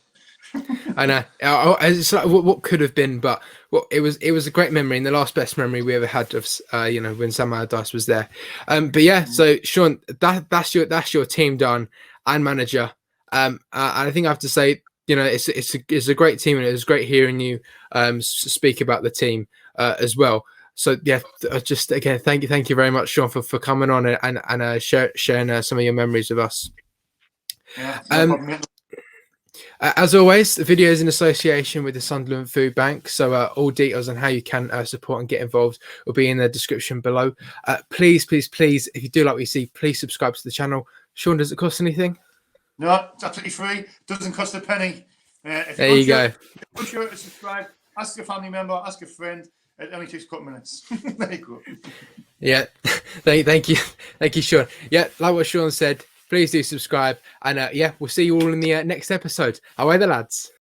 I know. It's like what could have been, but it was a great memory, and the last best memory we ever had of when Sam Allardyce was there. But yeah, so Shaun, that's your team done and manager. And I think I have to say, it's a great team, and it was great hearing you speak about the team as well. So yeah, just again, thank you very much, Shaun, for coming on and sharing some of your memories with us. Yeah, no problem. As always, the video is in association with the Sunderland Foodbank, so all details on how you can support and get involved will be in the description below. Please, if you do like what you see, please subscribe to the channel. Shaun, does it cost anything? No, it's absolutely free. Doesn't cost a penny. There you go. Be sure to subscribe. Ask your family member. Ask a friend. It only takes a couple of minutes. There you go. Yeah, thank you, Shaun. Yeah, like what Shaun said. Please do subscribe, and yeah, we'll see you all in the next episode. Away the lads.